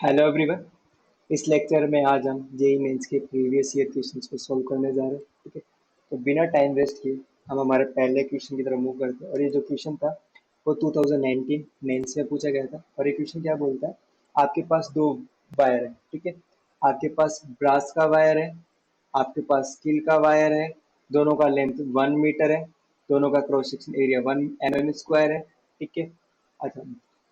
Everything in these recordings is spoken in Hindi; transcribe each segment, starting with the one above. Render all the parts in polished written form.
Hello everyone. इस लेक्चर में आज हम जेई मेंस के प्रीवियस ईयर क्वेश्चंस को सॉल्व करने जा रहे हैं। ठीक है, तो बिना टाइम वेस्ट किए हम हमारे पहले क्वेश्चन की तरफ मूव करते हैं। और ये जो क्वेश्चन था वो 2019 मेंस में पूछा गया था। और ये क्वेश्चन क्या बोलता है, आपके पास दो वायर है। ठीक है, आपके पास ब्रास का वायर है, आपके पास स्टील का वायर है। दोनों का लेंथ 1 मीटर है, दोनों का क्रॉस सेक्शन एरिया 1 mm² है। ठीक है, अच्छा,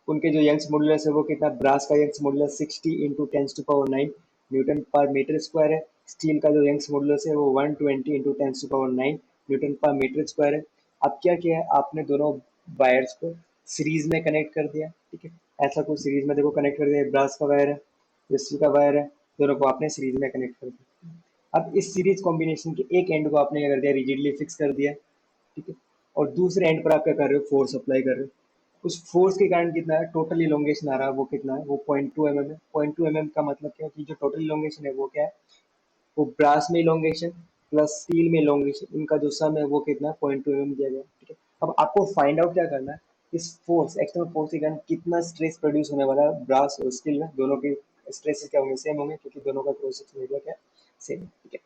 उनके जो यंग्स मॉडुलस है वो कितना, ब्रास का यंग्स मॉडुलस 60 इंटू 10⁹ न्यूटन पर मीटर स्क्वायर है। स्टील का जो यंग्स मॉडुलस है वो 120 इंटू 10⁹ न्यूटन पर मीटर स्क्वायर है। अब क्या किया है आपने, दोनों वायर्स को सीरीज में कनेक्ट कर दिया। ठीक है, ऐसा कुछ सीरीज में देखो कनेक्ट कर दिया, ब्रास का वायर है, स्टील का वायर है, दोनों को आपने सीरीज में कनेक्ट कर दिया। अब इस सीरीज कॉम्बिनेशन के एक एंड को आपने क्या कर दिया, रिजिडली फिक्स कर दिया। ठीक है, और दूसरे एंड पर आप क्या कर रहे हो, फोर्स अप्लाई कर रहे हो। उस फोर्स के कारण कितना है, टोटल इलोंगेशन आ रहा है वो कितना है, वो 0.2 mm है। 0.2 mm का मतलब क्या है कि जो टोटल इलोंगेशन है वो क्या है, वो ब्रास में इलोंगेशन प्लस स्टील में इलोंगेशन, इनका जो सम है वो कितना है, 0.2 mm दिया गया है। ठीक है, अब आपको फाइंड आउट क्या करना है, इस फोर्स, एक्सटर्नल फोर्स के कारण कितना स्ट्रेस प्रोड्यूस होने वाला है ब्रास और स्टील में, दोनों के स्ट्रेसेस क्या होंगे, सेम होंगे, क्योंकि दोनों का क्रॉस सेक्शन एरिया क्या सेम है। ठीक है,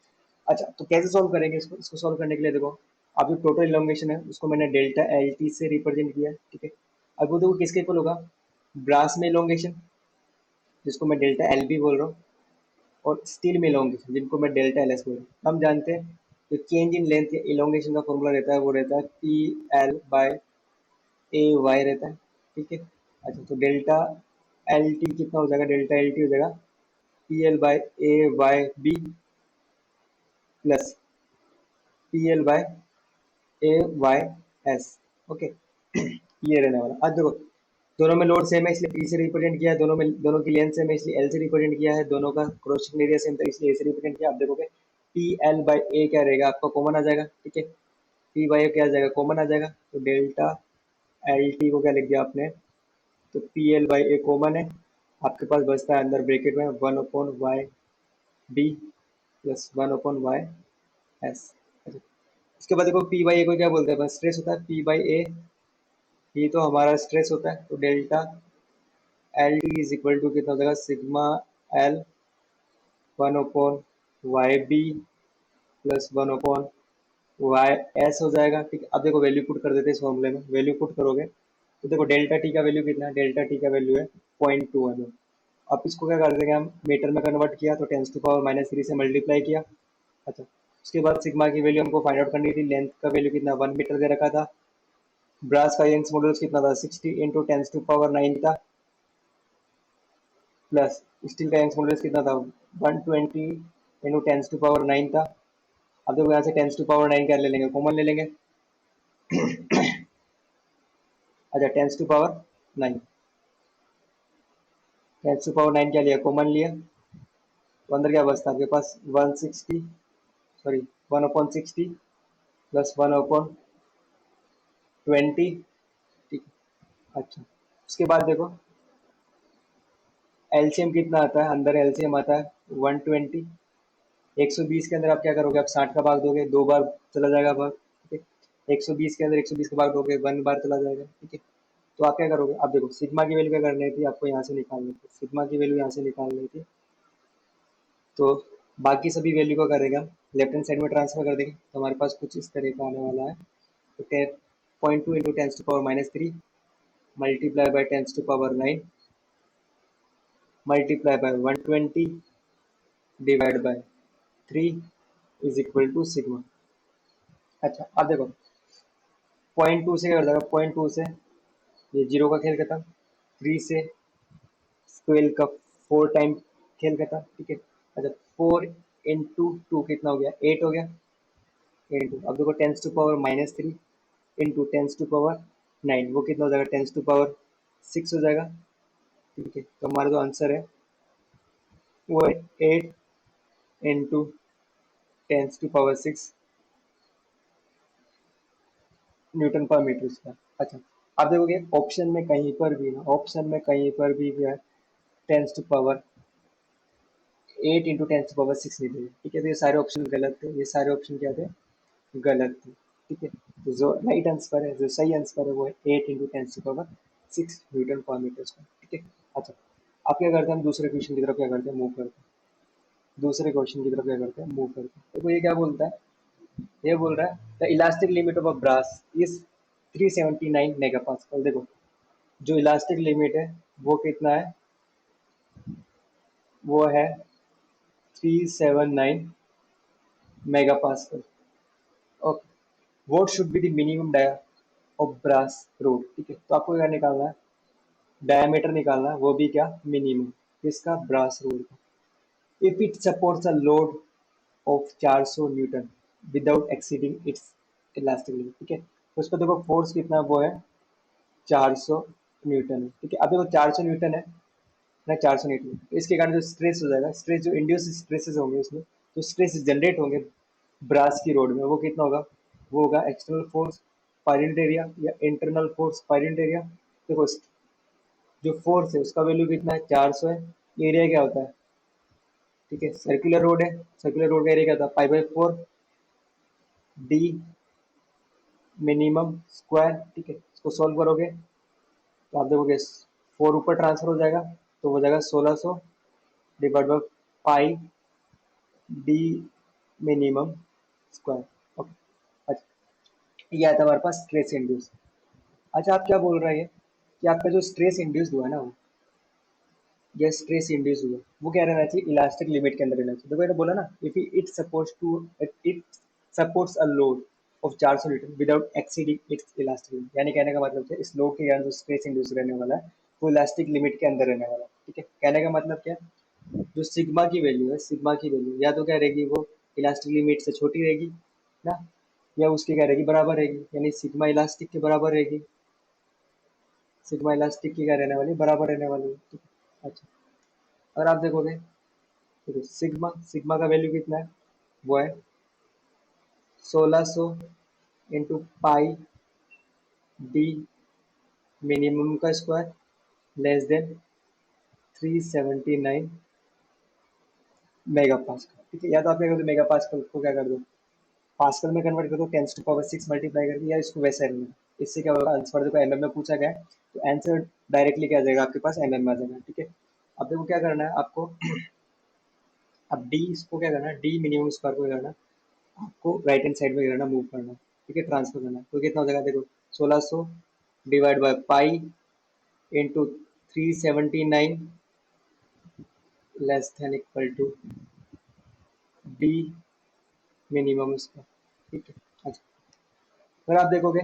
अच्छा, तो कैसे सॉल्व करेंगे इसको सॉल्व करने के लिए देखो, अब जो टोटल इलोंगेशन है उसको मैंने डेल्टा एल टी से रिप्रेजेंट किया है। ठीक है, अब वो देखो किसके इक्वल होगा, ब्रास में इलोंगेशन जिसको मैं डेल्टा एल बी बोल रहा हूँ, और स्टील में इलोंगेशन जिनको मैं डेल्टा एल एस बोल रहा हूँ। हम जानते हैं जो चेंज इन लेंथ या इलोंगेशन का फॉर्मूला रहता है वो रहता है P L by A Y रहता है। ठीक है, अच्छा, तो डेल्टा एल टी कितना हो जाएगा, डेल्टा एल टी हो जाएगा P L by A Y B plus P L by A Y S. Okay, ये रहने वाला। अब देखो, दोनों में लोड सेम है इसलिए पी से रिप्रेजेंट किया है, दोनों में दोनों की लेंथ सेम है इसलिए एल से रिप्रेजेंट किया है, दोनों का क्रॉस सेक्शन एरिया सेम था इसलिए ए से रिप्रेजेंट किया। आप देखोगे पी एल बाई ए क्या रहेगा, आपका कॉमन आ जाएगा। ठीक है, पी बाई ए क्या आ जाएगा, कॉमन आ जाएगा, तो डेल्टा एल टी को क्या लिख दिया आपने, तो P L by A common है, आपके पास बचता है अंदर ब्रेकेट में 1/y b plus 1/y s। इसके बाद देखो पी बाई ए को क्या बोलते हैं, बस स्ट्रेस होता है पी बाई ए, ये तो हमारा स्ट्रेस होता है, तो delta L T is equal to कितना हो जाएगा, sigma L 1/y b plus 1/y s हो जाएगा। ठीक है, अब देखो वैल्यू पुट कर देते हैं इस फॉर्मूले में, वैल्यू पुट करोगे तो देखो डेल्टा टी का वैल्यू कितना है, डेल्टा टी का वैल्यू है 0.2 mm। अब इसको क्या कर देंगे हम, मीटर में कन्वर्ट किया तो 10⁻³ से मल्टीप्लाई किया। अच्छा, उसके बाद सिग्मा की वैल्यू हमको फाइंड आउट करनी थी, लेंथ का वैल्यू कितना 1 मीटर दे रखा था, ब्रास का यंग्स मॉडुलस कितना था 60 इंटू 10⁹ था, प्लस स्टील का यंग्स मॉडुलस कितना था 120 इंटू 10⁹ था। अब देखो यहाँ से 10⁹ क्या ले लेंगे, कॉमन ले लेंगे। अच्छा, 10⁹ 9, 10⁹ क्या लिया, कॉमन लिया, तो अंदर क्या बचता है आपके पास 160, सॉरी 1/60 प्लस 1/20। ठीक है, अच्छा, उसके बाद देखो एलसीएम कितना आता है, अंदर एलसीएम आता है 120। 120 के अंदर आप क्या करोगे, आप 60 का भाग दोगे, दो बार चला जाएगा भाग। ठीक है, 120 के अंदर 120 का भाग दोगे, 1 बार चला जाएगा। ठीक है, तो आप क्या करोगे, अब देखो सिग्मा की वैल्यू क्या करनी थी आपको, यहाँ से निकालनी थी, सिग्मा की वैल्यू यहाँ से निकालनी थी। तो बाकी सभी वैल्यू को करेगा, लेफ्ट हैंड साइड में ट्रांसफर कर देंगे, तो हमारे पास कुछ इस तरह का आने वाला है। तो 0.2 into 10⁻³ multiply by 10⁻9 multiply by 120 divide by 3 is equal to sigma. अच्छा, अब देखो 0.2 से क्या कर जाएगा, 0.2 से ये जीरो का खेल खत्म, 3 से स्क्वेयर का 4 टाइम खेल खत्म। ठीक है, अच्छा, 4 इंटू टू कितना हो गया, 8 हो गया, इंटू अब देखो 10⁻³ इंटू 10⁻9 वो कितना हो जाएगा, 10⁻6 हो जाएगा। ठीक है, तो हमारा जो आंसर है वो है 8 इंटू 10⁻6 न्यूटन पर मीटर स्क्वायर। अच्छा, आप देखोगे ऑप्शन में कहीं पर भी ना, ऑप्शन में कहीं पर भी क्या है, 10⁻8 इंटू 10⁻6 नहीं थे। ठीक है, तो ये सारे ऑप्शन गलत थे, ये सारे ऑप्शन क्या थे, गलत थे। ठीक है, तो जो राइट आंसर है, जो सही आंसर है वो है 8 इंटू 10⁻6 न्यूटन पर मीटर स्क्वायर। ठीक है, अच्छा, आप क्या करते हैं, हम दूसरे क्वेश्चन की तरफ क्या करते हैं, मूव करते हैं। दूसरे क्वेश्चन की तरफ क्या करते हैं, मूव करते हैं। देखो ये क्या बोलता है, ये बोल रहा है the elastic limit of a brass is 379 mega pascal. देखो जो इलास्टिक लिमिट है वो कितना है, वो है 379 mega pascal. Okay, what should be the minimum dia of brass rod. ठीक है, तो आपको क्या निकालना है, डायमीटर निकालना है, वो भी क्या, मिनिमम किसका, ब्रास रोड का। If it supports a load of 400 newton without exceeding its elastic limit. ठीक है, तो उस पर देखो फोर्स कितना, वो है 400 न्यूटन है। ठीक है, अब देखो 400 न्यूटन है ना, 400 न्यूटन, तो इसके कारण जो स्ट्रेस हो जाएगा, स्ट्रेस जो इंड्यूस स्ट्रेसेस होंगे उसमें, जो स्ट्रेस जनरेट होंगे ब्रास की रोड में, वो कितना होगा, वो होगा external force per unit area या internal force per unit area. देखो जो फोर्स है उसका वैल्यू कितना है, 400 है। एरिया क्या होता है, ठीक है, सर्कुलर रोड है, सर्कुलर रोड का एरिया क्या होता है, pi by 4 D minimum square. ठीक है, इसको सॉल्व करोगे तो आप देखोगे 4 ऊपर ट्रांसफर हो जाएगा, तो हो जाएगा 1600 divide by pi D minimum square. Okay, अच्छा, ये आता है हमारे पास स्ट्रेस इंड्यूस। अच्छा, आप क्या बोल रहे हैं कि आपका जो स्ट्रेस इंड्यूस हुआ है ना, वो या स्ट्रेस इंड्यूस हुआ, वो क्या रहना चाहिए, इलास्टिक लिमिट के अंदर रहना चाहिए। देखो मैंने बोला ना, if it supports to, it supports a load of 400 newton without exceeding its elastic limit, यानी कहने का मतलब है इस लोड के कारण जो स्ट्रेस इंड्यूस रहने वाला है वो इलास्टिक लिमिट के अंदर रहने वाला है। ठीक है, कहने का मतलब क्या है, जो सिग्मा की वैल्यू है, सिग्मा की वैल्यू या तो क्या रहेगी, वो इलास्टिक लिमिट से छोटी रहेगी ना, या उसके क्या रहेगी, बराबर रहेगी, यानी सिग्मा इलास्टिक के बराबर रहेगी। सिग्मा इलास्टिक की क्या रहने वाली, बराबर रहने वाली है। ठीक है, अच्छा, अगर आप देखोगे, देखो सिग्मा, सिग्मा का वैल्यू कितना है, वो है 1600 इंटू पाई डी मिनिमम का square less than 379 mega pascal. ठीक है, या तो आप क्या कर दो, मेगा पास्कल को क्या कर दो, पास्कल में कन्वर्ट कर दो, 10⁻6 मल्टीप्लाई करके, या इसको वैसे रहने दो। इससे क्या होगा, आंसर देखो एमएम में पूछा गया है, तो आंसर डायरेक्टली क्या आ जाएगा आपके पास, एमएम में आ जाएगा। ठीक है, अब देखो क्या करना है आपको, अब डी इसको क्या करना है, डी मिनिमम स्क्वायर को क्या करना है, आपको राइट हैंड साइड में करना, मूव करना। ठीक है, ट्रांसफर करना, तो कितना हो जाएगा, देखो 1600 divide by pi into 379 less than equal to D minimum इसका। ठीक है, अच्छा, अगर आप देखोगे,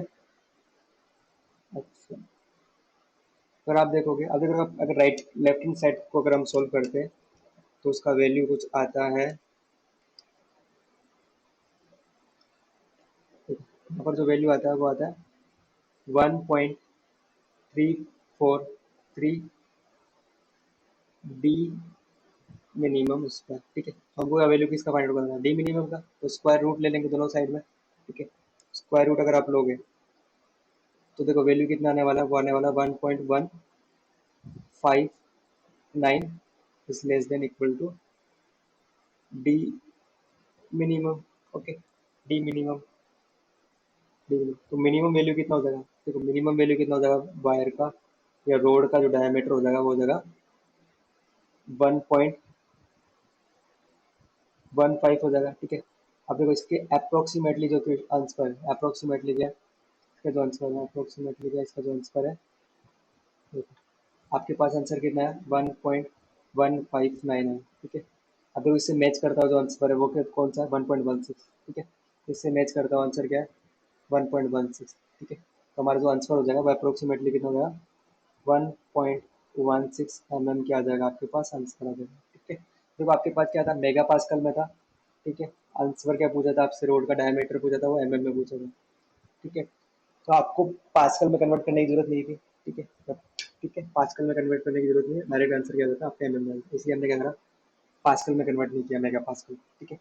अच्छा, अगर आप देखोगे, अगर राइट लेफ्ट हैंड साइड को अगर हम सोल्व करते हैं तो उसका वैल्यू कुछ आता है, यहाँ पर जो वैल्यू आता है वो आता है 1.343 डी मिनिमम स्क्वायर। ठीक है, तो हमको वैल्यू किसका फाइंड आउट करना है, डी मिनिमम का, तो स्क्वायर रूट ले लेंगे दोनों साइड में। ठीक है, स्क्वायर रूट अगर आप लोगे तो देखो वैल्यू कितना आने वाला है, वो आने वाला 1.159 is less than equal to D minimum. Okay, D minimum, D minimum, तो मिनिमम वैल्यू कितना हो जाएगा, देखो मिनिमम वैल्यू कितना हो जाएगा वायर का या रोड का जो डायमीटर हो जाएगा, वो हो जाएगा 1.15 हो जाएगा। ठीक है, अब देखो इसके अप्रोक्सीमेटली जो आंसर है, अप्रोक्सीमेटली क्या है, इसका जो आंसर है अप्रोक्सीमेटली क्या है, इसका जो आंसर है, देखो आपके पास आंसर कितना है, 1.159 है। ठीक है, अब देखो इससे मैच करता हुआ जो आंसर है वो कौन सा है, 1.16। ठीक है, इससे मैच करता हुआ आंसर क्या है, 1.16। ठीक है, तो हमारा जो आंसर हो जाएगा वो अप्रोक्सीमेटली कितना हो जाएगा, 1.16 क्या आ जाएगा आपके पास, आंसर आ जाएगा। ठीक है, देखो आपके पास क्या था, मेगा पास्कल में था। ठीक है, आंसर क्या पूछा था आपसे, रोड का डायमीटर पूछा था, वो एमएम में पूछा था। ठीक है, तो आपको पास्कल में कन्वर्ट करने की जरूरत नहीं थी। ठीक है, ठीक है, पास्कल में कन्वर्ट करने की जरूरत नहीं है, डायरेक्ट आंसर क्या होता है आपका एमएम में, इसलिए हमने क्या करा, पास्कल में कन्वर्ट नहीं किया, मेगा पास्कल। ठीक है,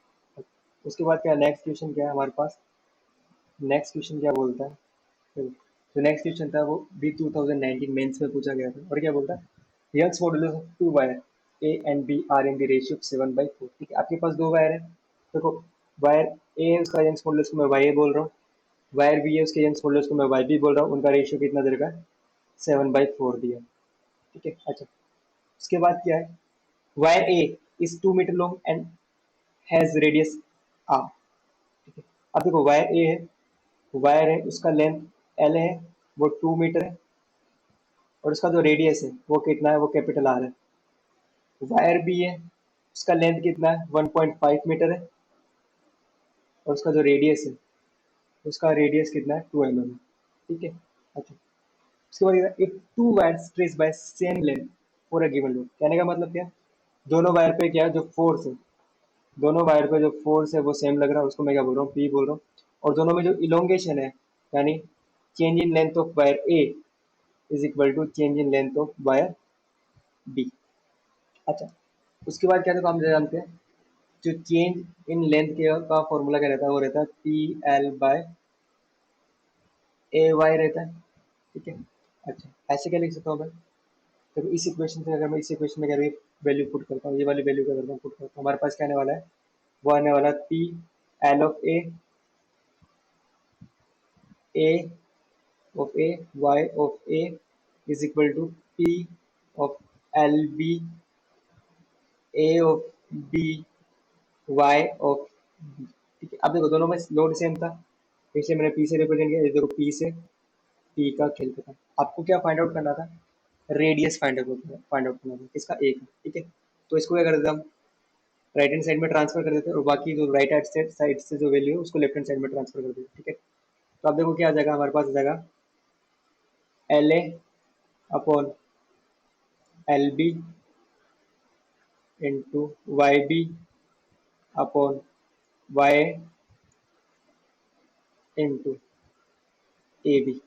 उसके बाद क्या, नेक्स्ट क्वेश्चन क्या है हमारे पास, नेक्स्ट क्वेश्चन क्या बोलता है, जो नेक्स्ट क्वेश्चन था वो भी 2019 मेंस में पूछा गया था, और क्या बोलता है, Young's modulus of two wire A and B are in the ratio of 7/4। ठीक है, आपके पास दो वायर है, देखो वायर ए है उसका यंग्स मॉडुलस को मैं वाई ए बोल रहा हूँ, वायर बी है उसके यंग्स मॉडुलस को मैं वाई बी बोल रहा हूँ, उनका रेशियो कितना दे रखा है, 7/4 दिया है। ठीक है, अच्छा, उसके बाद क्या है, wire A is 2 metre long and has radius R. ठीक है, अब देखो वायर ए है, वायर है उसका लेंथ एल है, वो 2 मीटर है, और उसका जो रेडियस है वो कितना है, वो कैपिटल आर है। वायर बी है, उसका लेंथ कितना है, 1.5 मीटर है, और उसका जो रेडियस है, उसका रेडियस कितना है, 2 mm है। ठीक है, अच्छा उसके बाद if two wires trace by same length for a given load, कहने का मतलब क्या है, दोनों वायर पे क्या है, जो फोर्स है, दोनों वायर पे जो फोर्स है वो सेम लग रहा है, उसको मैं क्या बोल रहा हूँ, पी बोल रहा हूँ। और दोनों में जो इलोंगेशन है, यानी change in length of wire A is equal to change in length of wire B. अच्छा उसके बाद क्या था, हम जानते हैं जो चेंज इन लेंथ के का फॉर्मूला क्या रहता है, वो रहता है P L by A Y रहता है। ठीक है, अच्छा ऐसे क्या लिख सकता हूँ मैं, तो इस इक्वेशन से अगर मैं इस इक्वेशन में क्या वैल्यू पुट करता हूँ, ये वाली वैल्यू क्या करता हूँ, पुट करता हूँ, हमारे पास क्या आने वाला है, वो आने वाला है P L of A of A, y of A is equal to P of LB, A of B, Y of B। ठीक है, अब देखो दोनों में लोड सेम था, इसलिए मैंने P से रिप्रेजेंट किया, ये देखो P से P का खेल था। आपको क्या फाइंड आउट करना था, रेडियस फाइंड आउट करना था किसका, A का। ठीक है, तो इसको क्या कर देते हम, राइट हैंड साइड में ट्रांसफर कर देते हैं, और बाकी जो राइट हैंड साइड से जो वैल्यू है उसको लेफ्ट हैंड साइड में ट्रांसफर कर देते हैं। ठीक है, तो अब देखो क्या आ जाएगा, हमारे पास आ जाएगा L A upon L B into Y B upon Y into A B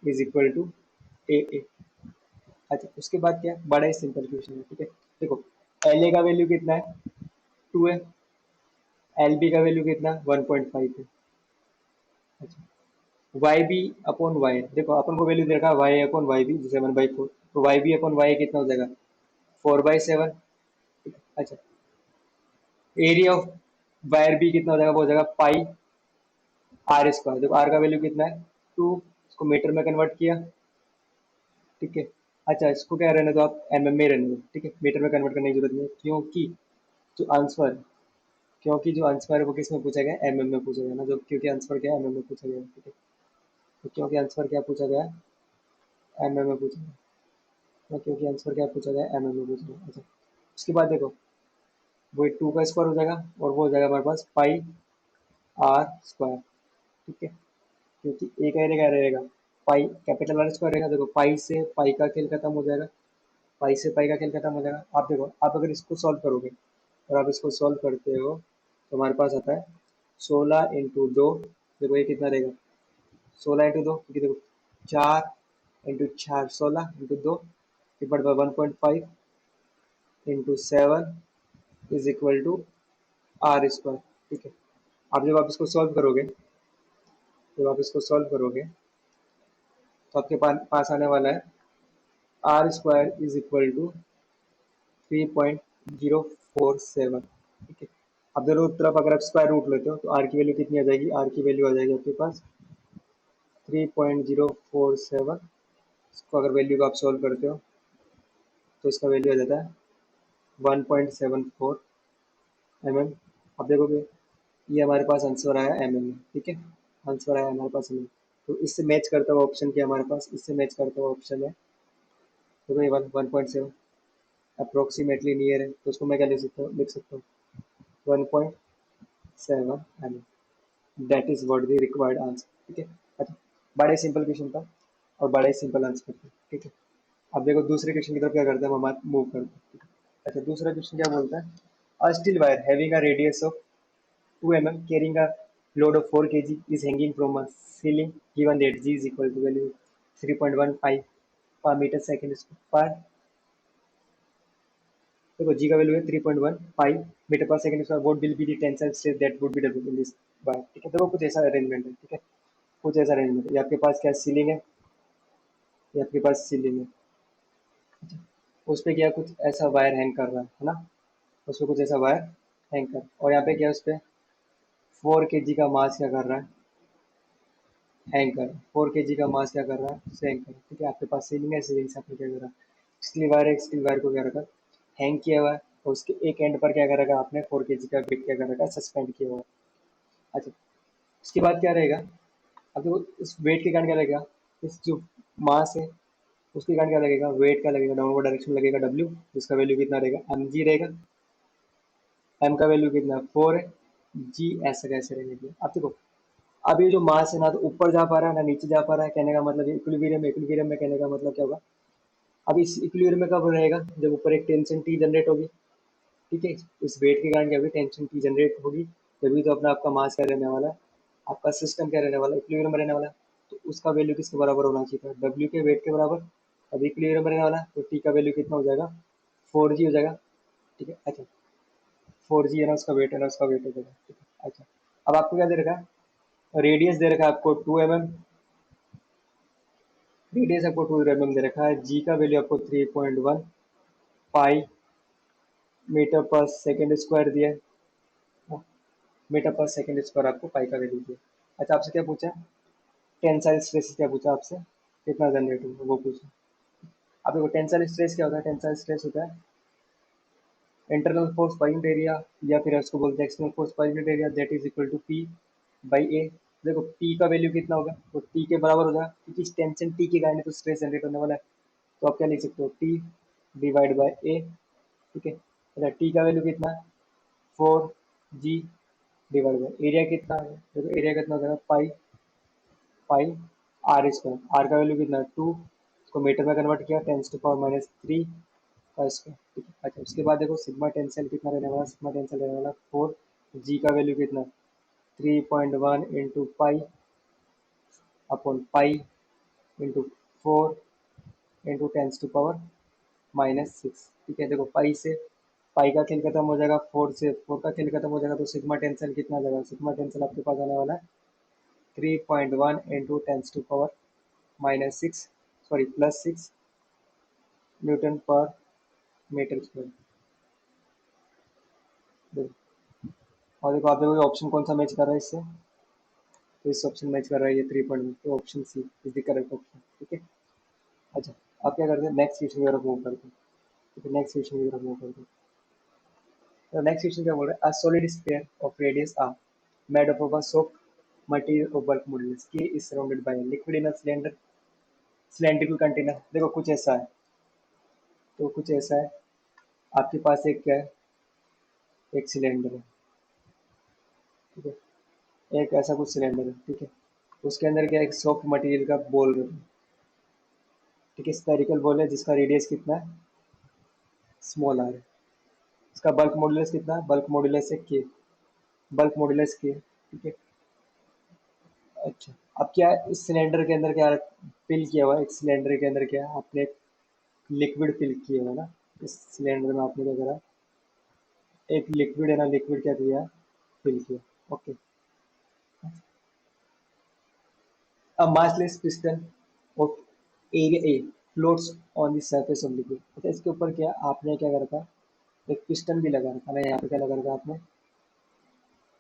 is equal to A A. अच्छा उसके बाद क्या है, बड़ा ही सिंपल क्वेश्चन है। ठीक है, देखो एल ए का वैल्यू कितना है, 2 है, एल बी का वैल्यू कितना है, 1.5 है। अच्छा वाई बी अपॉन वाई, देखो अपन को वैल्यू दे रखा है वाई अपॉन वाई बी 7/4, तो वाई बी अपॉन वाई कितना हो जाएगा, 4/7। अच्छा एरिया ऑफ वायर बी कितना हो जाएगा, वो हो जाएगा पाई आर स्क्वायर, देखो आर का वैल्यू कितना है, 2, इसको मीटर में कन्वर्ट किया। ठीक है, अच्छा इसको क्या रहने दो आप, एमएम में रहने दो। ठीक है, मीटर में कन्वर्ट करने की जरूरत नहीं है, क्योंकि जो आंसर क्योंकि जो आंसर है वो किस में पूछा गया, एमएम में पूछा गया ना, जो क्योंकि आंसर क्या है, एमएम में पूछा गया। ठीक है, तो क्योंकि आंसर क्या पूछा गया, एमएम में पूछा गया, तो क्योंकि आंसर क्या पूछा गया, एमएम में पूछा गया। अच्छा उसके बाद देखो वो 2 का स्क्वायर हो जाएगा, और वो हो जाएगा हमारे पास पाई आर स्क्वायर। ठीक है, क्योंकि ए का एरिया क्या रहेगा, पाई कैपिटल आर स्क्वायर रहेगा। देखो पाई से पाई का खेल खत्म हो जाएगा, पाई से पाई का खेल खत्म हो जाएगा। आप देखो आप अगर इसको सॉल्व करोगे, और आप इसको सॉल्व करते हो तो हमारे पास आता है 16 × 2, देखो ये कितना रहेगा, 16 × 2, क्योंकि देखो 4 × 4 16 × 2 divide by 1.5 into 7 is equal to R square. ठीक है, आप जब आप इसको सॉल्व करोगे, तो आपके पास आने वाला है R square is equal to 3.047। ठीक है, अब दोनों तरफ अगर आप स्क्वायर रूट लेते हो तो आर की वैल्यू कितनी आ जाएगी, आर की वैल्यू आ जाएगी आपके पास 3.047। इसको अगर वैल्यू को आप सॉल्व करते हो तो इसका वैल्यू आ जाता है 1.74 mm। अब देखोगे ये हमारे पास आंसर आया mm में। ठीक है, आंसर आया हमारे पास mm। तो इससे मैच करता हुआ ऑप्शन क्या हमारे पास, इससे मैच करता हुआ ऑप्शन है, तो ये 1.7 अप्रोक्सीमेटली नियर है, तो उसको मैं क्या लिख सकता हूँ 1.7 mm, that is what the required answer. ठीक है, अच्छा बड़ा ही सिंपल क्वेश्चन था, और बड़ा ही सिंपल आंसर था। ठीक है, अब देखो दूसरे क्वेश्चन की तरफ क्या करते हैं, हम मूव करते हैं। ठीक है, अच्छा दूसरा क्वेश्चन क्या बोलता है, a steel wire having a radius of 2 mm carrying a load of 4 kg is hanging from a ceiling given that g is equal to value 3.15 per meter second per, देखो जी का वैल्यू है 3.15 मीटर पर second square, what will be the tensile stress that would be developed in this wire. ठीक है, देखो कुछ ऐसा अरेंजमेंट है। ठीक है, कुछ ऐसा अरेंजमेंट है, ये आपके पास क्या सीलिंग है, ये आपके पास सीलिंग है, उस पे क्या कुछ ऐसा वायर हैंग कर रहा है ना, उस पे कुछ ऐसा वायर हैंग कर, और यहाँ पे क्या उस पे 4 kg का मास क्या कर रहा है, हैंग कर 4 kg का मास क्या कर रहा है, उसे हैंग कर। ठीक है, आपके पास सीलिंग है, सीलिंग से आपने क्या करा, स्टील वायर है, स्टील वायर को क्या रखा, हैंग किया हुआ है, और उसके एक एंड पर क्या कर रखा आपने 4 kg का वेट क्या कर रखा, सस्पेंड किया हुआ है। अच्छा, उसके बाद क्या रहेगा, अब देखो इस वेट के कारण क्या लगेगा, इस जो मास है उसके कारण क्या लगेगा, वेट का लगेगा, डाउनवर्ड डायरेक्शन में लगेगा W, जिसका वैल्यू कितना रहेगा mg रहेगा, m का वैल्यू कितना 4 है, g ऐसा कैसे रहेगा। अब देखो, अब ये जो मास है ना तो ऊपर जा पा रहा है ना नीचे जा पा रहा है, कहने का मतलब इक्विलिब्रियम, इक्विलिब्रियम में कहने का मतलब क्या होगा, अब इस इक्विलिब्रियम में कब रहेगा, जब ऊपर एक टेंशन T जनरेट होगी, ठीक है, इस वेट के कारण क्या होगी, टेंशन T जनरेट होगी, तभी तो अपना आपका मास क्या रहने वाला है, आपका सिस्टम क्या रहने वाला है, इक्विलिब्रियम में रहने वाला है। तो उसका वैल्यू किसके बराबर होना चाहिए था, W के वेट के बराबर। अब इक्विलिब्रियम में रहने वाला है तो T का वैल्यू कितना हो जाएगा, 4g हो जाएगा, ठीक है। अच्छा, 4g है ना, उसका वेट है ना, उसका वेट हो जाएगा, ठीक है। अच्छा, अब आपको क्या दे रखा है, रेडियस दे रखा है आपको 2 mm, रेडियस आपको 2 mm दे रखा है, जी का वैल्यू आपको 3.1 पाई मीटर पर सेकेंड स्क्वायर दिया है, मीटर पर सेकेंड स्क्वायर आपको पाई का वैल्यू दिया। अच्छा, आपसे क्या पूछा, टेंसाइल स्ट्रेस क्या पूछा आपसे, कितना जनरेट होगा वो पूछा। अब देखो टेंसाइल स्ट्रेस क्या होता है, टेंसाइल स्ट्रेस होता है internal force per unit area, या फिर उसको बोलते हैं external force per unit area, that is equal to P by A. देखो पी का वैल्यू कितना होगा, तो टी के बराबर होगा, क्योंकि टेंशन टी के कारण तो स्ट्रेस जनरेट होने वाला है, तो आप क्या लिख सकते हो, टी डिवाइड बाई ए, ठीक है। अच्छा, टी का वैल्यू कितना है 4g डिवाइड बाई एरिया कितना है, देखो एरिया कितना हो जाएगा पाई, पाई आर स्क्वायर, आर का वैल्यू कितना है 2, इसको मीटर में कन्वर्ट किया 10⁻³ का स्क्वायर, ठीक है। अच्छा, उसके बाद देखो सिग्मा टेंसल कितना रहने वाला, सिग्मा टेंसल रहने वाला 4, जी का वैल्यू कितना 3.1 into pi upon pi into 4 into 10⁻⁻6, ठीक है। देखो पाई से पाई का खेल खत्म हो जाएगा, 4 से 4 का खेल खत्म हो जाएगा, तो सिग्मा टेंसल कितना आ जाएगा, सिग्मा टेंसल आपके पास आने वाला है 3.1 इंटू 10⁻⁻6, सॉरी +6 न्यूटन पर मीटर स्क्वायर। और देखो आप देखो ऑप्शन कौन सा मैच कर रहा है इससे, तो इस ऑप्शन मैच कर रहा है ये 3.1, तो option C is the correct option, ठीक है। अच्छा, आप क्या करते हैं, नेक्स्ट क्वेश्चन की तरफ मूव करते हैं, ठीक है, नेक्स्ट क्वेश्चन की तरफ मूव करते हैं। तो नेक्स्ट क्वेश्चन क्या बोल रहा है, a solid sphere of radius R made up of a soft material of bulk modulus K is surrounded by a liquid in a cylindrical container। देखो कुछ ऐसा है, तो कुछ ऐसा है, आपके पास एक क्या है, एक सिलेंडर है, ठीक है, एक ऐसा कुछ सिलेंडर है, ठीक है, उसके अंदर क्या है, एक सॉफ्ट मटेरियल का बॉल है, ठीक है, स्फेरिकल बॉल है, जिसका रेडियस कितना है, स्मॉल आर है, इसका बल्क मॉडुलस कितना है, बल्क मॉडुलस है के, बल्क मॉडुलस के, ठीक है। अच्छा, अब क्या है, इस सिलेंडर के अंदर क्या फिल किया हुआ है, एक सिलेंडर के अंदर क्या है, आपने एक लिक्विड फिल किया हुआ है ना, इस सिलेंडर में आपने क्या करा, एक लिक्विड है ना, लिक्विड क्या किया, फिल किया, okay. A massless piston of area A floats on the surface of liquid। अच्छा, इसके ऊपर क्या आपने क्या कर रखा, एक पिस्टन भी लगा रखा ना, यहाँ पे क्या लगा रखा आपने,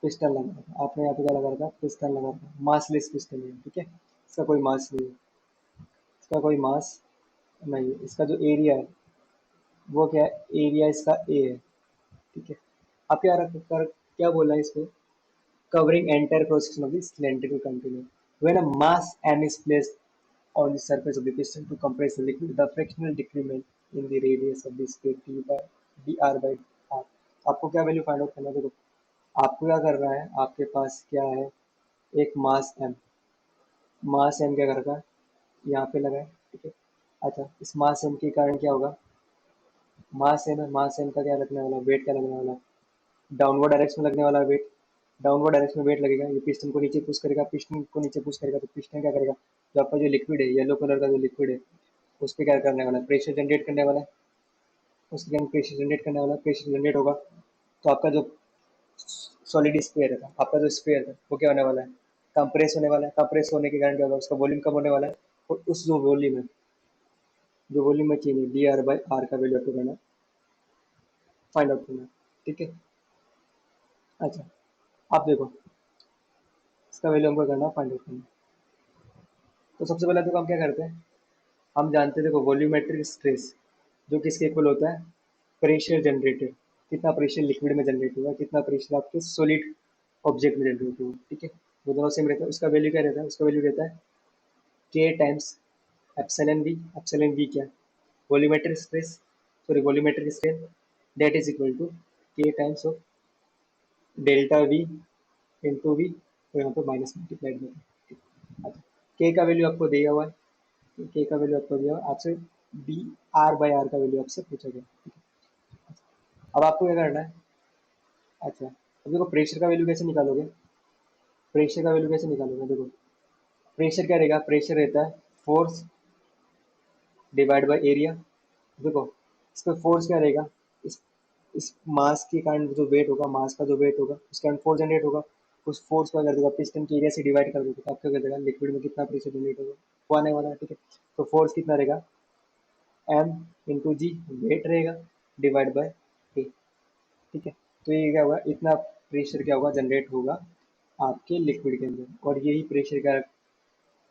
पिस्टन लगा रखा आपने, यहाँ पे क्या लगा रखा, पिस्टन लगा रखा, मासलेस पिस्टन है, ठीक है, इसका कोई मास नहीं है, इसका कोई मास नहीं है, इसका जो एरिया है वो क्या है, एरिया इसका ए है, ठीक है। आप क्या रख कर क्या बोला है इसको, covering entire cross section of the cylindrical container। When a mass m is placed on the surface of the piston to compress the liquid, the fractional decrement in the radius of the sphere t by dr by r। आपको क्या वैल्यू फाइंड आउट करना है, देखो आपको क्या कर रहा है, आपके पास क्या है, एक मास m, मास m क्या कर रखा है, यहाँ पे लगा है, ठीक है। अच्छा, इस मास m के कारण क्या होगा, मास m है, मास m का क्या लगने वाला, वेट क्या लगने वाला, डाउनवर्ड डायरेक्शन में लगने वाला वेट, डाउनवर्ड डायरेक्शन में वेट लगेगा, ये पिस्टन को नीचे पुश करेगा, पिस्टन को नीचे पुश करेगा, तो पिस्टन क्या करेगा, जो आपका जो लिक्विड है, येलो कलर का जो लिक्विड है, उस पर क्या करने वाला है, प्रेशर जनरेट करने वाला है, उसके कारण प्रेशर जनरेट करने वाला है, प्रेशर जनरेट होगा, तो आपका जो सॉलिड स्फीयर है, आपका जो स्फीयर है वो क्या होने वाला है, कंप्रेस होने वाला है, कंप्रेस होने के कारण क्या होगा, उसका वॉल्यूम कम होने वाला है, और उस जो वॉल्यूम है, जो वॉल्यूम में चेंज है, डी आर बाई आर का वैल्यू आपको करना, फाइंड आउट करना, ठीक है। अच्छा, आप देखो इसका वैल्यू हमको करना, फाइंड आउट करना। तो सबसे पहले तो हम क्या करते हैं, हम जानते हैं देखो वॉल्यूमेट्रिक स्ट्रेस, जो किसके इक्वल होता है, प्रेशर जनरेटेड, कितना प्रेशर लिक्विड में जनरेट हुआ, कितना प्रेशर आपके सॉलिड ऑब्जेक्ट में जनरेट हुआ, ठीक है। वो दोनों सेम रहता है, उसका वैल्यू क्या रहता है, उसका वैल्यू रहता है K times epsilon V. Epsilon V क्या, volumetric stress, sorry volumetric strain, that is equal to K times of delta V into V, तो यहाँ पे माइनस मल्टीप्लाइड में। अच्छा, के का वैल्यू आपको दिया हुआ है, के का वैल्यू आपको दिया हुआ है, आपसे बी आर बाई आर का वैल्यू आपसे पूछा गया, ठीक है। अब आपको क्या करना है, अच्छा अब देखो प्रेशर का वैल्यू कैसे निकालोगे, प्रेशर का वैल्यू कैसे निकालोगे, देखो प्रेशर क्या रहेगा, प्रेशर रहता है फोर्स डिवाइड बाय एरिया। देखो इसका फोर्स क्या रहेगा, इस मास के कारण जो वेट होगा, मास का जो वेट होगा उसके कारण फोर्स जनरेट होगा, उस फोर्स को कर देगा पिस्टन के एरिया से डिवाइड कर देगा, तो आपको क्या कर देगा लिक्विड में कितना प्रेशर जनरेट होगा वो आने वाला है, ठीक है। तो फोर्स कितना रहेगा, एम इंटू जी, वेट रहेगा, डिवाइड बाय ए, ठीक है। तो ये क्या होगा, इतना प्रेशर क्या होगा जनरेट होगा आपके लिक्विड के अंदर, और यही प्रेशर क्या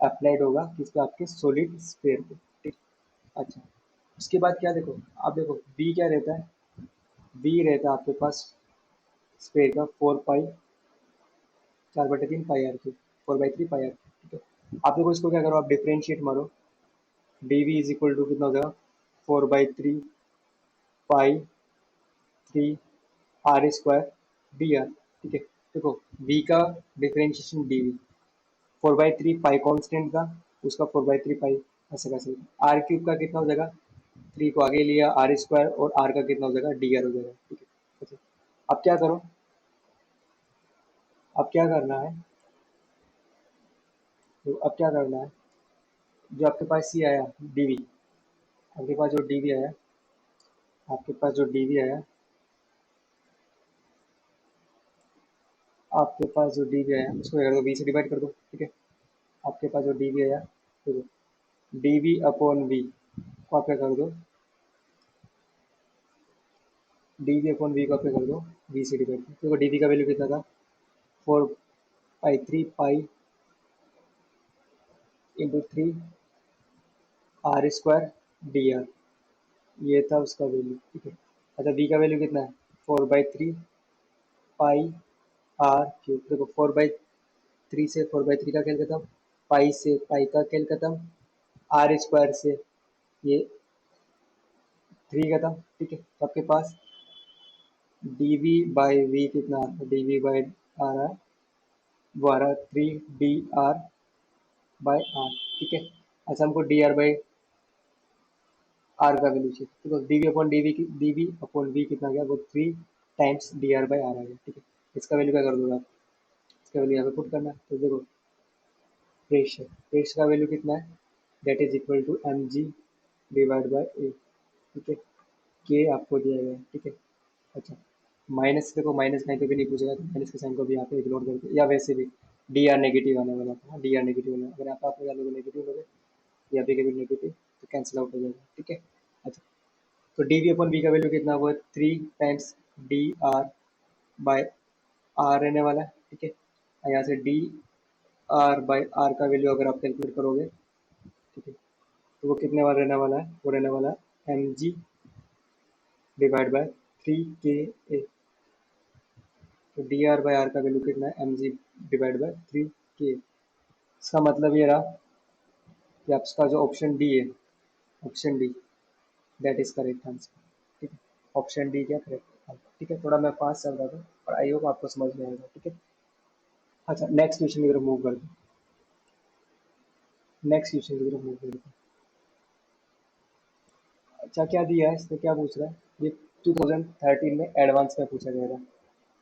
अप्लाइड होगा किस पे, आपके सॉलिड स्फीयर पे, ठीक। अच्छा उसके बाद क्या देखो, आप देखो बी क्या रहता है, बी रहता है आपके पास स्फीयर का 4/3 पाई आर क्यूब, 4/3 पाई आर, ठीक है। आप देखो इसको क्या करो, आप डिफरेंशिएट मारो, D V is equal to कितना हो जाएगा, 4/3 pi 3 R square D R, ठीक है। देखो v का differentiation D V, 4/3 pi constant था, उसका 4/3 पाई ऐसे कैसे, आर क्यूब का कितना हो जाएगा, 3 को आगे लिया आर स्क्वायर, और आर का कितना हो जाएगा डी आर हो जाएगा, ठीक है। अच्छा, अब क्या करो, अब क्या करना है, तो अब क्या करना है, जो आपके पास सी आया डीवी, आपके पास जो डीवी आया, आपके पास जो डीवी आया, आपके पास जो डीवी आया उसको क्या कर दो, बी से डिवाइड कर दो, ठीक है। आपके पास जो डीवी आया, देखो डीवी अपॉन वी को आप क्या कर दो, डीवी अपॉन वी को आप क्या कर दो, वी से डिवाइड कर, देखो डीवी का वैल्यू कितना था, 4/3 pi into 3 R square D R, ये था उसका वैल्यू, ठीक है। अच्छा वी का वैल्यू कितना है, 4/3 पाई आर क्यूब, देखो 4/3 से 4/3 का खेल खत्म, पाई से पाई का खेल खत्म, आर स्क्वायर से ये 3 खत्म, ठीक है। तो आपके पास डी वी बाई वी कितना आ रहा है, डी वी बाई आ रहा है, वो आ रहा है 3 डी आर बाई आर, ठीक है। अच्छा हमको डी आर बाई आर का वैल्यू चाहिए, तो डी वी अपॉन वी कितना गया, वो 3 times D R by R आ गया, ठीक है। इसका वैल्यू क्या कर दोगे आप, इसका वैल्यू यहाँ पे पुट करना है, तो देखो प्रेशर, प्रेशर का वैल्यू कितना है, that is equal to M G divide by A, ठीक है। के आपको दिया गया है, ठीक है। अच्छा माइनस, देखो माइनस कहीं पे भी नहीं पूछेगा, तो माइनस के साइन को भी यहाँ पे इग्नोर करके, या वैसे भी डी आर नेगेटिव आने वाला था, डी आर नेगेटिव आने वाला, अगर आप यहाँ लोग नेगेटिव लोगे या भी कभी नेगेटिव तो कैंसिल आउट हो जाएगा, ठीक है। अच्छा तो डी वी अपॉन वी का वैल्यू कितना हुआ, 3 times D R by R रहने वाला है, ठीक है। और यहाँ से डी आर बाई आर का वैल्यू अगर आप कैलकुलेट करोगे, ठीक है, तो वो कितने वाला रहने वाला है, वो रहने वाला है एम जी डिवाइड बाय 3 के ए, तो डी आर बाई आर का वैल्यू कितना है, एम जी डिवाइड बाय 3 के। इसका मतलब ये रहा कि आपका जो ऑप्शन डी है, option D that is correct answer, ठीक है। ऑप्शन डी क्या करेक्ट, ठीक है। थोड़ा मैं फास्ट चल रहा था और आई होप आपको समझ में आएगा, ठीक है। अच्छा नेक्स्ट क्वेश्चन की तरफ मूव करते हैं, नेक्स्ट क्वेश्चन की तरफ मूव करते हैं। अच्छा क्या दिया है, इसमें क्या पूछ रहा है, ये 2013 में एडवांस में पूछा गया था,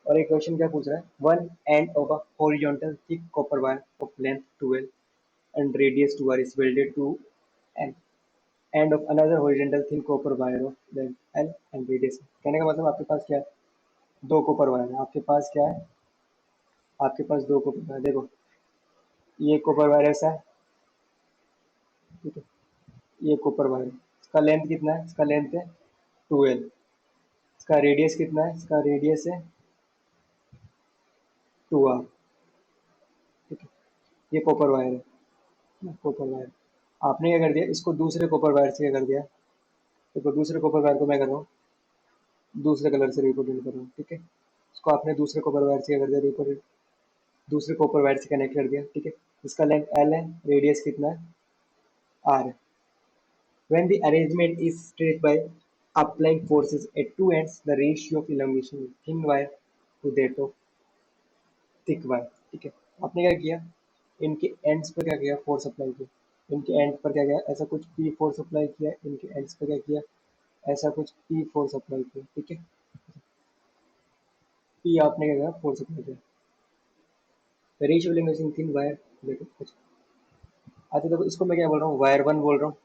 और एक क्वेश्चन क्या पूछ रहा है, one end of a horizontal thick copper wire of length 12 and radius 2r is welded to an end of another horizontal thin copper wire of length l and radius। कहने का मतलब आपके पास क्या है, दो कॉपर वायर है आपके पास, क्या है आपके पास दो कॉपर वायर, देखो ये कॉपर वायर ऐसा है, ठीक है, ये कॉपर वायर, इसका लेंथ कितना है, इसका लेंथ है 12, इसका रेडियस कितना है, इसका रेडियस है 2r, ठीक है। ये कॉपर वायर है, कॉपर वायर, आपने क्या कर दिया, इसको दूसरे कॉपर वायर से क्या कर दिया, देखो दूसरे कॉपर वायर को मैं कर रहा हूँ दूसरे कलर से रिप्रेजेंट कर रहा हूँ, ठीक है। इसको आपने दूसरे कॉपर वायर से कर दिया, रिप्रेजेंट दूसरे कॉपर वायर से कनेक्ट कर दिया, ठीक है। इसका लेंथ एल है, रेडियस कितना है, आर है। When the arrangement is straight by applying forces at two ends, the ratio of elongation of thin wire to that of thick wire, ठीक है। आपने क्या किया, इनके एंड्स पर क्या किया, फोर्स अप्लाई किया, इनके एंड पर क्या किया, ऐसा कुछ पी फोर्स अप्लाई किया, इनके एंड्स पर क्या किया, ऐसा कुछ पी फोर्स अप्लाई किया, ठीक है। पी आपने क्या किया, फोर्स अप्लाई किया। रेशियो एलिमिनेशन थिन वायर, देखो कुछ। अच्छा देखो इसको मैं क्या बोल रहा हूँ, वायर वन बोल रहा हूँ,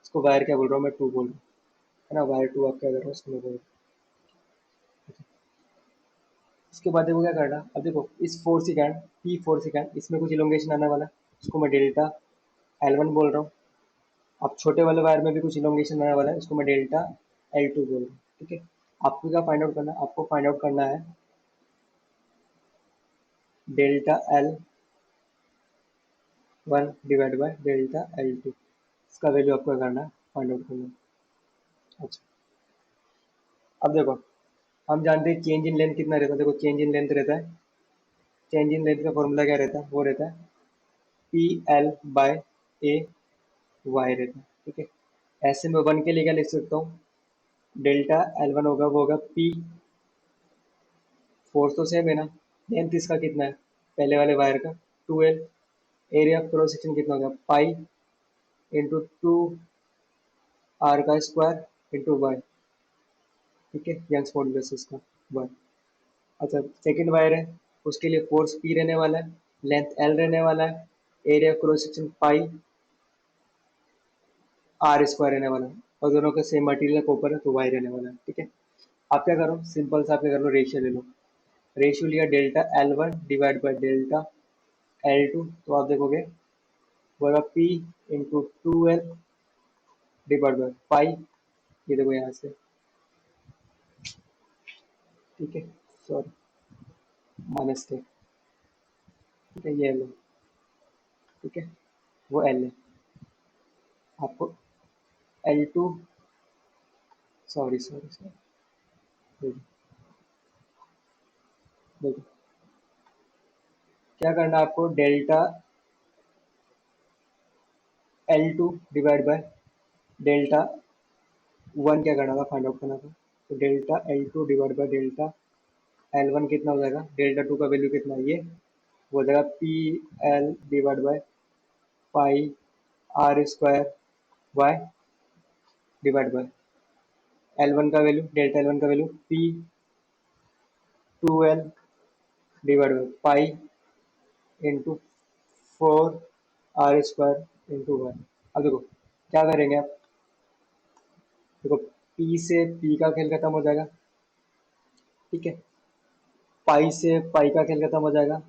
इसको वायर क्या बोल रहा हूँ, मैं टू बोल रहा हूँ, है ना। वायर टू आप क्या कर रहा हूँ, इसको मैं बोल रहा हूँ। इसके बाद देखो क्या करना, अब देखो इस four second P four second इसमें कुछ इलोंगेशन आने वाला, इसको मैं डेल्टा एल वन बोल रहा हूँ। अब छोटे वाले वायर में भी कुछ इलोंगेशन आने वाला है, इसको मैं डेल्टा एल टू बोल रहा हूँ, ठीक है। आपको क्या फाइंड आउट करना है, आपको फाइंड आउट करना है delta L one divide by delta L two, इसका वैल्यू आपको क्या करना है, फाइंड आउट करना है। अच्छा अब देखो हम जानते हैं चेंज इन लेंथ कितना रहता है, देखो चेंज इन लेंथ रहता है, चेंज इन लेंथ का फॉर्मूला क्या रहता है, वो रहता है P L by A Y रहता है, ठीक है। ऐसे में वन के लिए क्या लिख सकता हूँ, डेल्टा एल वन होगा वो होगा पी, फोर्स तो सेम है ना, लेंथ इसका कितना है पहले वाले वायर का, two L, area of cross section कितना होगा, पाई इंटू टू आर का स्क्वायर इंटू वाई, ठीक है। यंग्स मॉडुलस इसका वाई। अच्छा सेकंड वायर है, उसके लिए फोर्स पी रहने वाला है, लेंथ एल रहने वाला है, area of cross section pi R square रहने वाला है, और दोनों का सेम मटेरियल कॉपर है तो वाई रहने वाला है, ठीक है। आप क्या करो, सिंपल सा आप क्या कर लो, रेशियो ले लो। रेशियो लिया delta L one divide by delta L two, तो आप देखोगे होगा P into two L divide by pi, ये देखो यहाँ से, ठीक है। सॉरी माइनस थे, ठीक है, ये एल है, ठीक है, वो एल है। आपको L two, sorry sorry sorry, देखो देखो क्या करना है आपको, delta L two divide by delta one क्या करना था, फाइंड आउट करना था। तो delta L two divide by delta L one कितना हो जाएगा, डेल्टा टू का वैल्यू कितना है, ये वो हो जाएगा P L divide by pi R square Y divide by L one का वैल्यू, डेल्टा एल वन का value P two L divide by pi into four R square into Y. अब देखो क्या करेंगे आप, देखो पी से पी का खेल खत्म हो जाएगा, ठीक है। पाई से पाई का खेल खत्म हो जाएगा,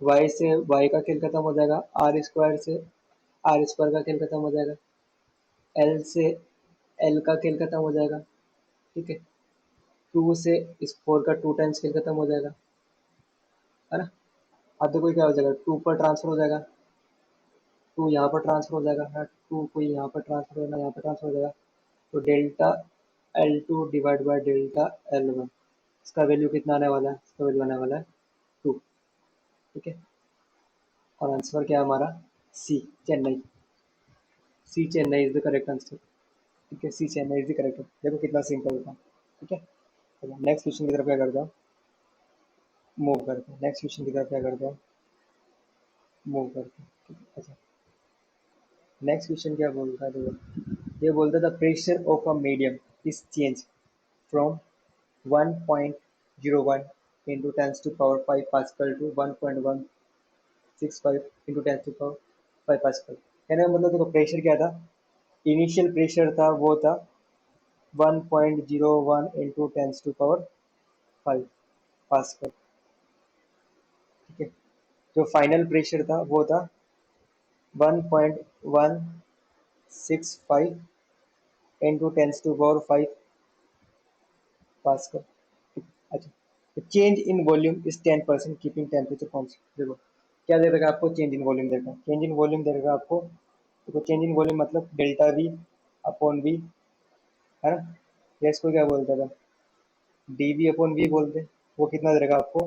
वाई से वाई का खेल खत्म हो जाएगा, आर स्क्वायर से आर स्क्वायर का खेल खत्म हो जाएगा, एल से एल का खेल खत्म हो जाएगा, ठीक है। टू से इस फोर का टू टाइम्स खेल खत्म हो जाएगा, है ना। अब देखो क्या हो जाएगा, टू पर ट्रांसफर हो जाएगा, टू यहाँ पर ट्रांसफर हो जाएगा, हाँ टू को यहाँ पर ट्रांसफर होना, यहाँ पर ट्रांसफर हो जाएगा। तो delta L two divide by delta L one, इसका वैल्यू कितना आने वाला है, इसका वैल्यू आने वाला है टू, ठीक है। और आंसर क्या है हमारा, C Chennai, C Chennai is the correct answer, ठीक है। C Chennai is the correct, देखो कितना सिंपल था, ठीक है। चलो नेक्स्ट क्वेश्चन की तरफ क्या करता हूँ, मूव करते हैं, नेक्स्ट क्वेश्चन की तरफ क्या करते हैं, मूव करते हैं, ठीक है। अच्छा नेक्स्ट क्वेश्चन क्या बोलता है, देखो ये बोलता है the pressure of a medium is change from 1.01 into 10 to power 5 Pascal to 1.165 into 10 to power 5 Pascal। कहने का मतलब देखो प्रेशर क्या था, इनिशियल प्रेशर था वो था 1.01 इंटू 10 टू पावर 5 पास्कल, ठीक है। जो फाइनल प्रेशर था वो था 1.165 इंटू 10 टू पावर 5 पास्कल। अच्छा change in volume is 10% keeping temperature constant, देखो क्या दे देगा आपको, चेंज इन वॉल्यूम देगा, चेंज इन वॉल्यूम देगा आपको। देखो चेंज इन वॉल्यूम मतलब डेल्टा वी अपॉन वी है ना। या इसको क्या बोलता था, डी वी अपॉन वी बोलते। वो कितना दे रखा आपको,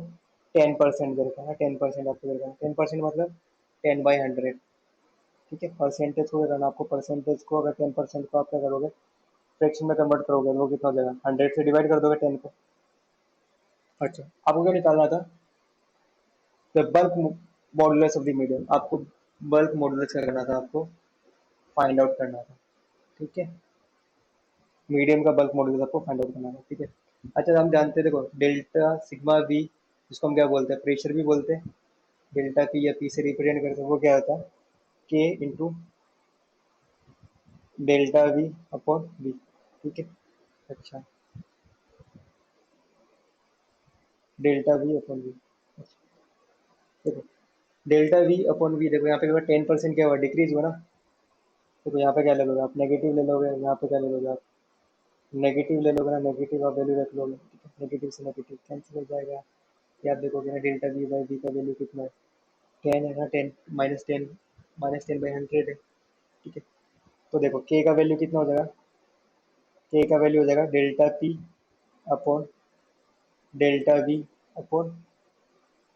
10% दे रखा है, 10% आपको दे रखा है। 10% मतलब 10/100, ठीक है। परसेंटेज को करना आपको, परसेंटेज को अगर 10% को आप क्या करोगे, फ्रैक्शन में कन्वर्ट करोगे तो वो कितना हो जाएगा, 100 से डिवाइड कर दोगे 10 को। अच्छा, आपको क्या निकालना था, the bulk modulus of the medium, आपको बल्क मॉडुलस क्या करना था, आपको फाइंड आउट करना था, ठीक है। मीडियम का बल्क मॉडुलस आपको फाइंड आउट करना था, ठीक है। अच्छा, हम जानते हैं, देखो डेल्टा सिग्मा वी, जिसको हम क्या बोलते हैं, प्रेशर भी बोलते हैं, डेल्टा पी या पी से रिप्रेजेंट करते हैं, वो क्या होता है, K into delta V upon V, ठीक है। अच्छा, डेल्टा वी अपॉन वी, देखो डेल्टा वी अपॉन वी, देखो यहाँ पे 10% क्या हुआ, डिक्रीज हुआ ना। देखो यहाँ पे क्या ले लोगे आप, नेगेटिव ले लोगे, यहाँ पे क्या ले लोगे आप, नेगेटिव ले लोगे ना, नेगेटिव आप वैल्यू रख लोगे, ठीक है। नेगेटिव से नेगेटिव कैंसिल हो जाएगा। ये आप देखोगे ना, डेल्टा वी बाई वी का वैल्यू कितना है, 10 है ना, 10 -10, -10/100 है, ठीक है। तो देखो के का वैल्यू कितना हो जाएगा, के का वैल्यू हो जाएगा delta P upon delta V upon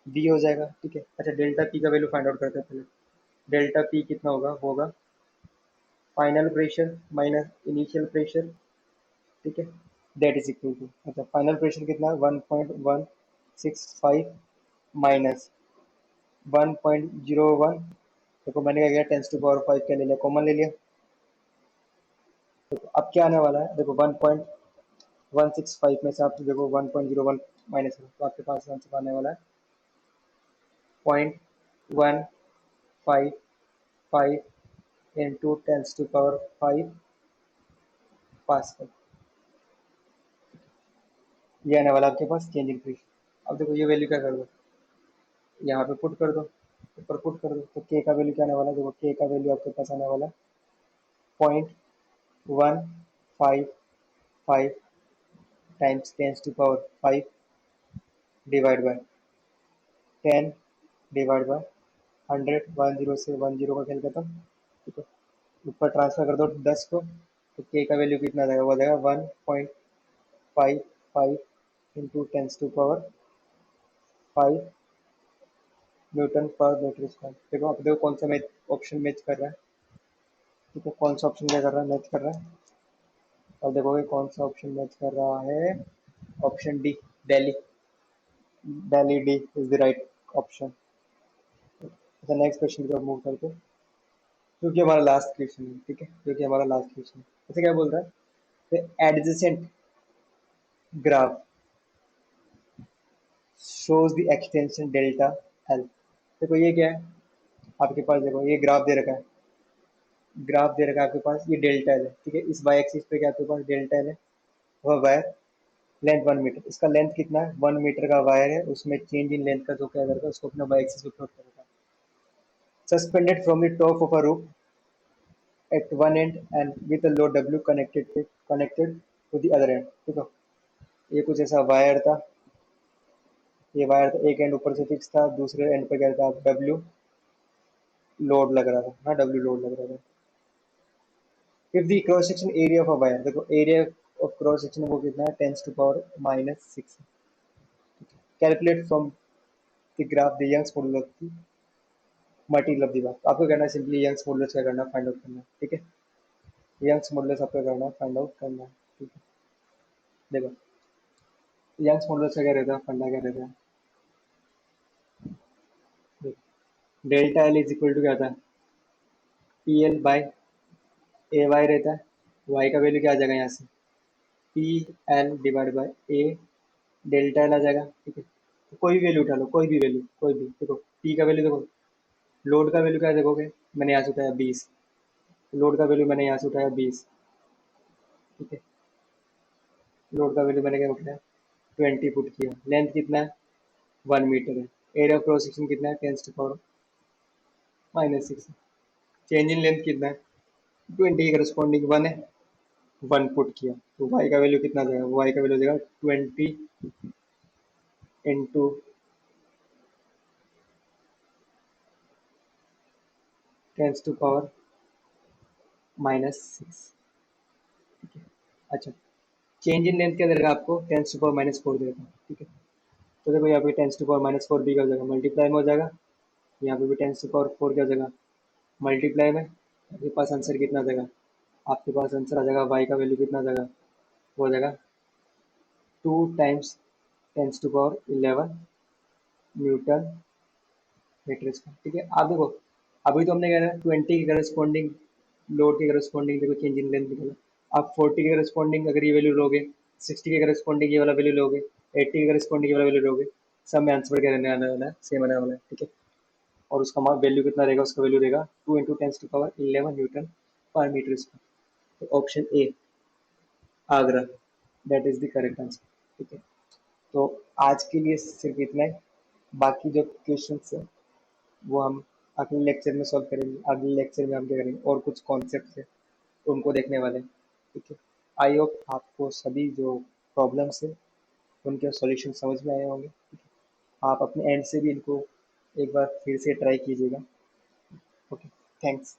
V हो जाएगा, ठीक है। अच्छा, डेल्टा पी का वैल्यू फाइंड आउट करते हैं पहले। डेल्टा पी कितना होगा, होगा final pressure minus initial pressure, ठीक है। दैट इज इक्वल टू, अच्छा फाइनल प्रेशर कितना है, 1.165 माइनस 1.01, देखो मैंने क्या किया, 10⁵ क्या ले लिया, कॉमन ले लिया। तो अब क्या आने वाला है, देखो 1.165 में से आप देखो 1.01 माइनस करो, तो आपके पास आंसर आने वाला है 0.155 इंटू 10⁵ पास्कल, ये आने वाला आपके पास चेंज इन प्रेशर। अब देखो ये वैल्यू क्या कर दो, यहाँ पे पुट कर दो, ऊपर पुट कर दो, तो के का वैल्यू क्या आने वाला है, देखो के का वैल्यू आपके पास आने वाला है 0.155 times 10⁵ divide by 10 divide by 100, 10 से 10 का खेल खत्म, ठीक है। ऊपर ट्रांसफर कर दो 10 को, तो के का वैल्यू कितना आ जाएगा, वो आ जाएगा 1.55 इंटू 10⁵ न्यूटन पर मीटर स्क्वायर। देखो अब देखो कौन सा मैच ऑप्शन मैच कर रहा है, ठीक है। कौन सा ऑप्शन क्या कर रहा है, मैच कर रहा है। अब देखोगे कौन सा ऑप्शन मैच कर रहा है, option D, Delhi, Delhi D is the right option. अच्छा, नेक्स्ट क्वेश्चन की तरफ मूव करते हैं, क्योंकि हमारा लास्ट क्वेश्चन है, ठीक है, क्योंकि हमारा लास्ट क्वेश्चन है। अच्छा, क्या बोल रहा है, adjacent graph shows the extension delta L। देखो ये क्या है, आपके पास देखो ये ग्राफ दे रखा है, ग्राफ दे रखा है आपके पास, ये डेल्टा एल है, ठीक है। इस वाई एक्सिस पे क्या आपके पास डेल्टा एल है, वह वायर लेंथ 1 मीटर, इसका लेंथ कितना है, 1 मीटर का वायर है, उसमें चेंज इन लेंथ का जो क्या करता है, उसको अपने वाई एक्सिस पे प्लॉट करेगा। Suspended from the top of a roof at one end and with a load W connected to the other end, ठीक है। ये कुछ ऐसा वायर था, ये वायर था, एक एंड ऊपर से फिक्स था, दूसरे एंड पे क्या था, डब्ल्यू लोड लग रहा था, हाँ डब्ल्यू लोड लग रहा था। If the cross section area of a wire, देखो एरिया ऑफ क्रॉस सेक्शन वो कितना है, 10⁻⁻⁶। Calculate from the graph the Young's modulus of the material of the bar. आपको करना है सिंपली यंग्स मॉडुलस क्या करना है, फाइंड आउट करना है, ठीक है। यंग्स मॉडुलस आपको करना है, फाइंड आउट करना है, ठीक है। देखो यंग्स मॉडुलस का क्या रहता है, फंडा क्या रहता है, delta L is equal to क्या था, P L by A Y रहता है, वाई का वैल्यू क्या आ जाएगा यहाँ से, P L divide by A delta L आ जाएगा, ठीक है। तो कोई भी वैल्यू उठा लो, कोई भी वैल्यू, कोई भी, देखो पी का वैल्यू देखो, लोड का वैल्यू क्या देखोगे, मैंने यहाँ से उठाया 20, लोड का वैल्यू मैंने यहाँ से उठाया 20, ठीक है। लोड का वैल्यू मैंने क्या उठाया 20 पुट किया, लेंथ कितना है 1 मीटर है, एरिया ऑफ क्रॉस सेक्शन कितना है 10⁻⁻⁶। चेंज इन लेंथ कितना है 20 के करस्पॉन्डिंग 1 है, 1 पुट किया, तो वाई का वैल्यू कितना आ जाएगा, वाई का वैल्यू आ जाएगा 20 इंटू 10⁻⁻⁶, ठीक है। अच्छा, चेंज इन लेंथ क्या देगा आपको, 10⁻⁴ देगा, ठीक है। तो देखो यहाँ पे 10⁻⁴ भी क्या हो जाएगा, मल्टीप्लाई में हो जाएगा, यहाँ पे भी 10⁻⁴ क्या हो जाएगा, मल्टीप्लाई में। आपके पास आंसर कितना आ जाएगा, आपके पास आंसर आ जाएगा वाई का वैल्यू कितना आ जाएगा, वो हो जाएगा 2 × 10⁻11 न्यूटन मीटर स्क्वायर, ठीक है। आप देखो, अभी तो हमने कह रहा है 20 के करस्पॉन्डिंग लोड के करस्पॉन्डिंग देखो चेंज इन लेंथ निकला। आप 40 के करस्पॉन्डिंग अगर ये वैल्यू लोगे, 60 के करस्पॉन्डिंग ये वाला वैल्यू लोगे, 80 के करस्पॉन्डिंग ये वाला वैल्यू लोगे, सब में आंसर क्या रहने आने वाला है, सेम आने वाला है, ठीक है। और उसका वैल्यू कितना रहेगा, उसका वैल्यू रहेगा 2 × 10⁻11 न्यूटन पर मीटर स्क्वायर। तो option A Agra, that is the correct answer, ठीक है। तो आज के लिए सिर्फ इतना ही। बाकी जो क्वेश्चन है वो हम अगले लेक्चर में सॉल्व करेंगे। अगले लेक्चर में हम क्या करेंगे, और कुछ कॉन्सेप्ट है उनको देखने वाले हैं, ठीक है। आई होप आपको सभी जो प्रॉब्लम्स है उनके सॉल्यूशन समझ में आए होंगे, ठीक है। आप अपने एंड से भी इनको एक बार फिर से ट्राई कीजिएगा। Okay, thanks.